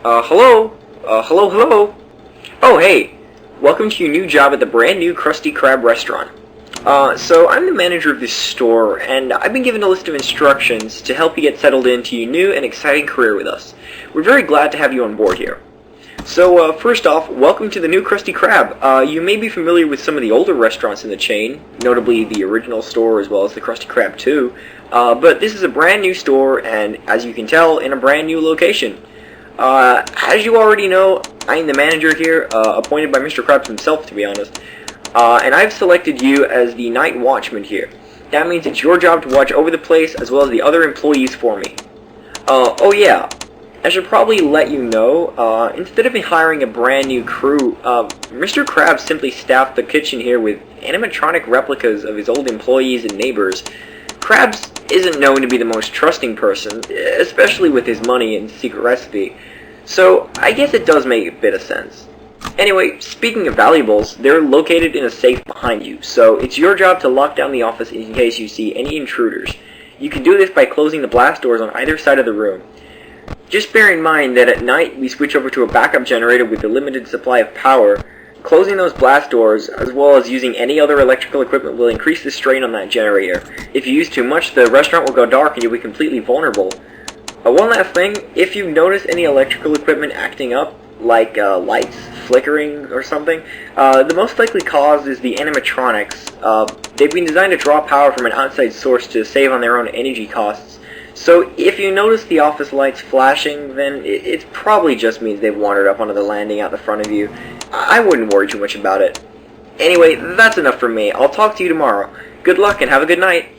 Hello? Hello? Oh, hey. Welcome to your new job at the brand new Krusty Krab restaurant. So I'm the manager of this store, and I've been given a list of instructions to help you get settled into your new and exciting career with us. We're very glad to have you on board here. So, first off, welcome to the new Krusty Krab. You may be familiar with some of the older restaurants in the chain, notably the original store as well as the Krusty Krab 2, but this is a brand new store, and as you can tell, in a brand new location. As you already know, I am the manager here, appointed by Mr. Krabs himself, to be honest, and I've selected you as the night watchman here. That means it's your job to watch over the place as well as the other employees for me. Oh yeah, I should probably let you know, instead of me hiring a brand new crew, Mr. Krabs simply staffed the kitchen here with animatronic replicas of his old employees and neighbors. Krabs isn't known to be the most trusting person, especially with his money and secret recipe, so I guess it does make a bit of sense. Anyway, speaking of valuables, they're located in a safe behind you, so it's your job to lock down the office in case you see any intruders. You can do this by closing the blast doors on either side of the room. Just bear in mind that at night we switch over to a backup generator with a limited supply of power. Closing those blast doors, as well as using any other electrical equipment, will increase the strain on that generator. If you use too much, the restaurant will go dark and you'll be completely vulnerable. One last thing, if you notice any electrical equipment acting up, like lights flickering or something, the most likely cause is the animatronics. They've been designed to draw power from an outside source to save on their own energy costs. So if you notice the office lights flashing, then it probably just means they've wandered up onto the landing out the front of you. I wouldn't worry too much about it. Anyway, that's enough from me. I'll talk to you tomorrow. Good luck and have a good night.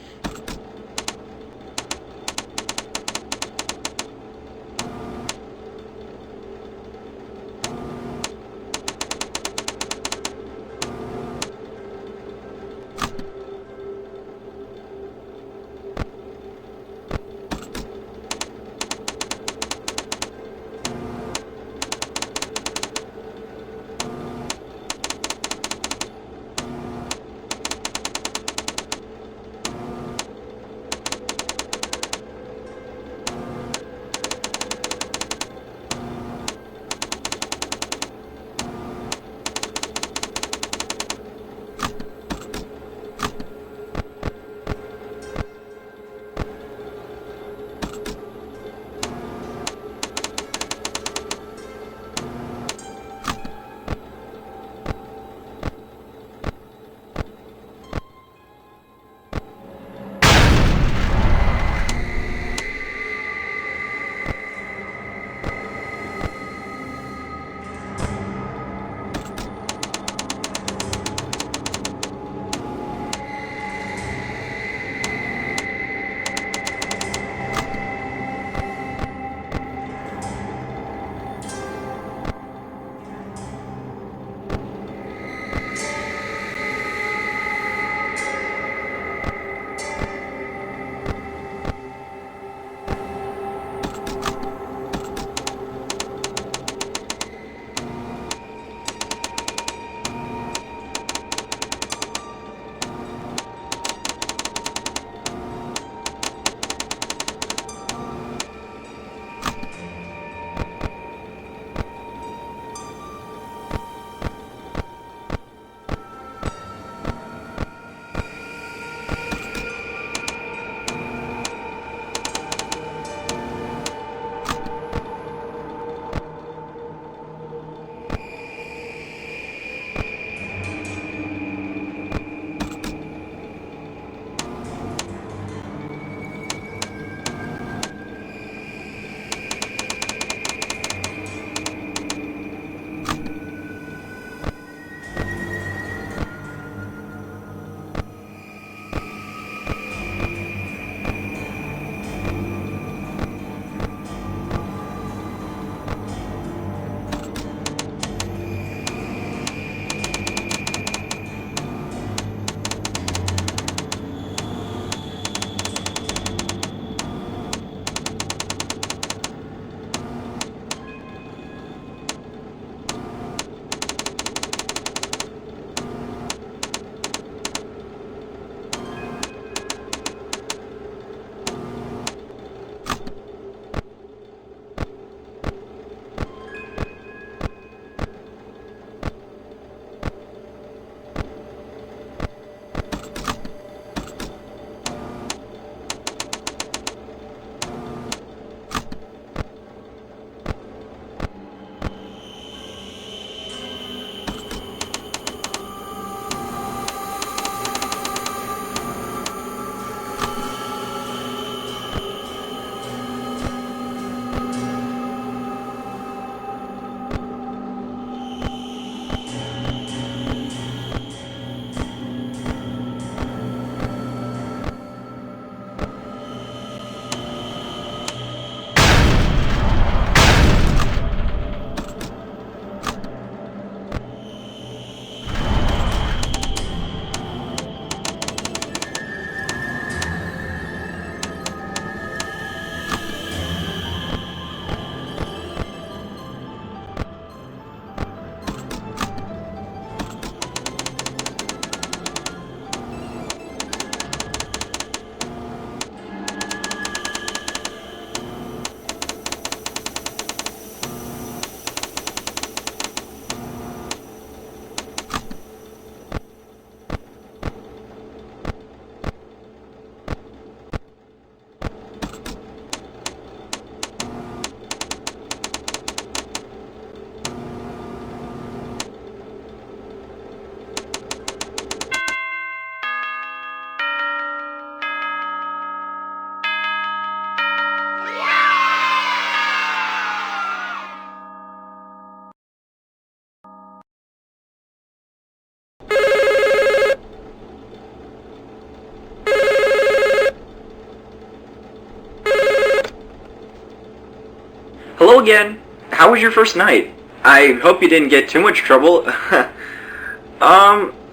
again. How was your first night? I hope you didn't get too much trouble.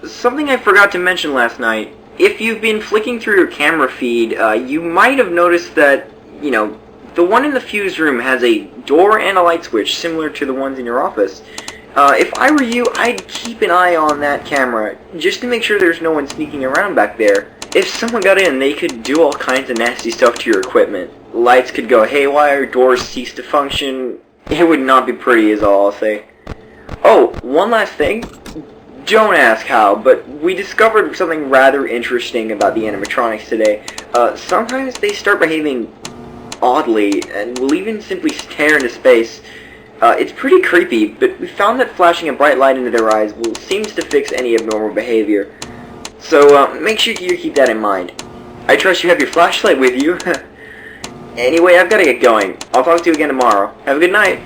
Something I forgot to mention last night. If you've been flicking through your camera feed, you might have noticed that, the one in the fuse room has a door and a light switch similar to the ones in your office. If I were you, I'd keep an eye on that camera, just to make sure there's no one sneaking around back there. If someone got in, they could do all kinds of nasty stuff to your equipment. Lights could go haywire, doors cease to function. It would not be pretty is all I'll say. Oh, one last thing. Don't ask how, but we discovered something rather interesting about the animatronics today. Sometimes they start behaving oddly, and will even simply stare into space. It's pretty creepy, but we found that flashing a bright light into their eyes seems to fix any abnormal behavior. So, make sure you keep that in mind. I trust you have your flashlight with you. Anyway, I've got to get going. I'll talk to you again tomorrow. Have a good night.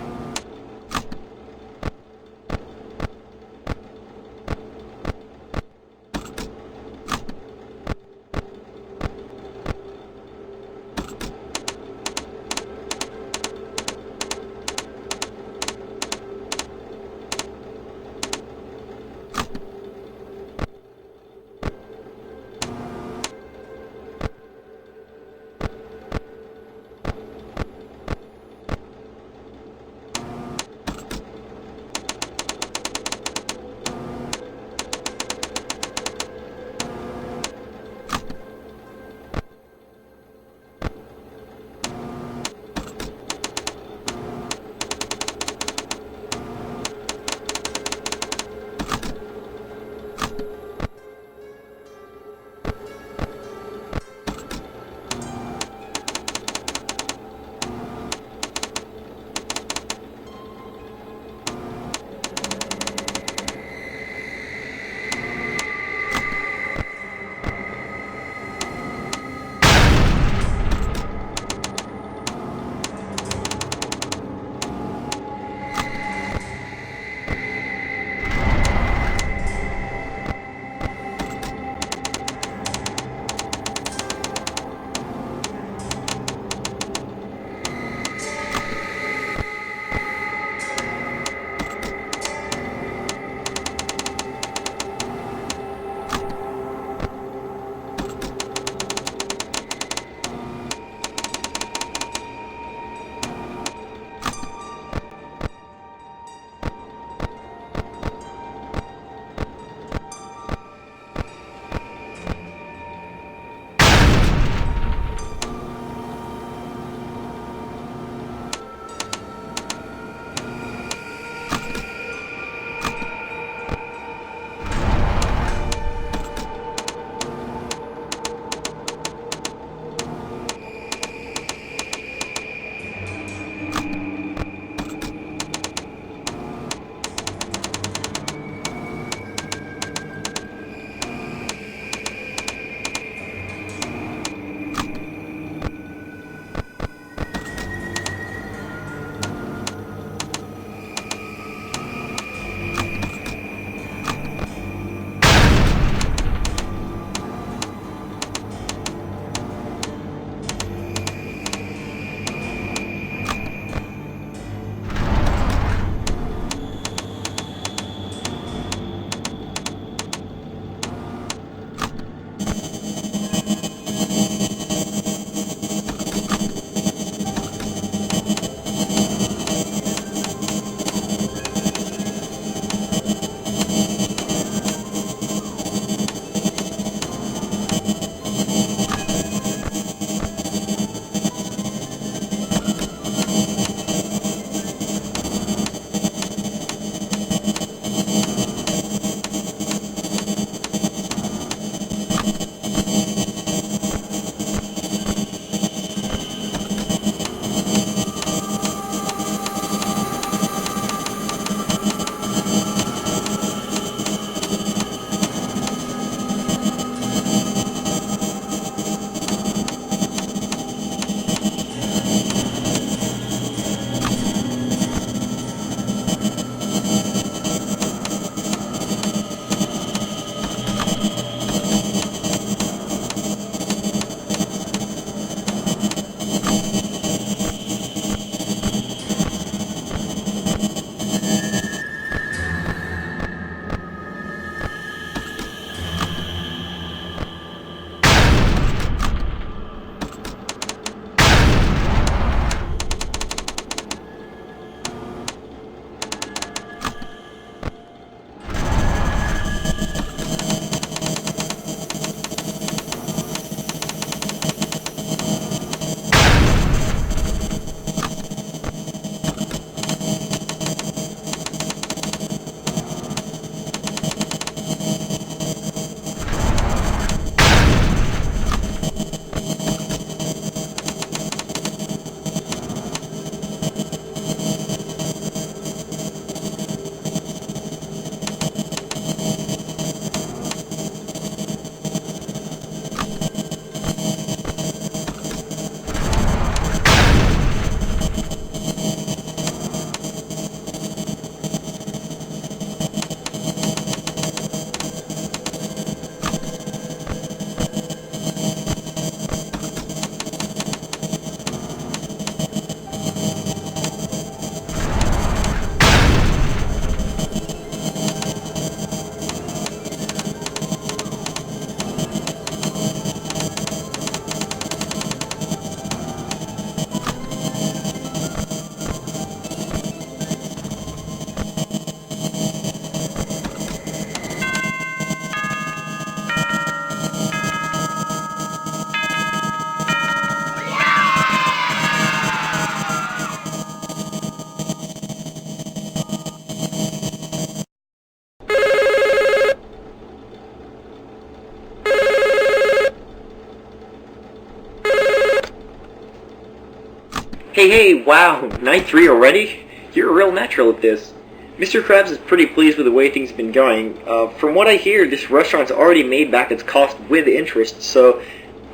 Hey, wow, night 3 already? You're a real natural at this. Mr. Krabs is pretty pleased with the way things have been going. From what I hear, this restaurant's already made back its cost with interest, so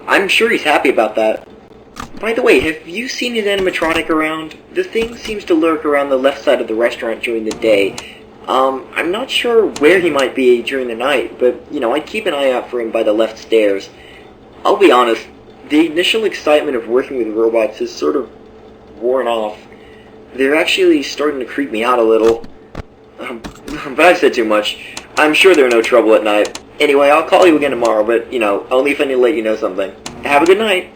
I'm sure he's happy about that. By the way, have you seen his animatronic around? The thing seems to lurk around the left side of the restaurant during the day. I'm not sure where he might be during the night, but, I'd keep an eye out for him by the left stairs. I'll be honest, the initial excitement of working with robots has sort of worn off. They're actually starting to creep me out a little. But I've said too much. I'm sure they're no trouble at night. Anyway, I'll call you again tomorrow, but, only if I need to let you know something. Have a good night.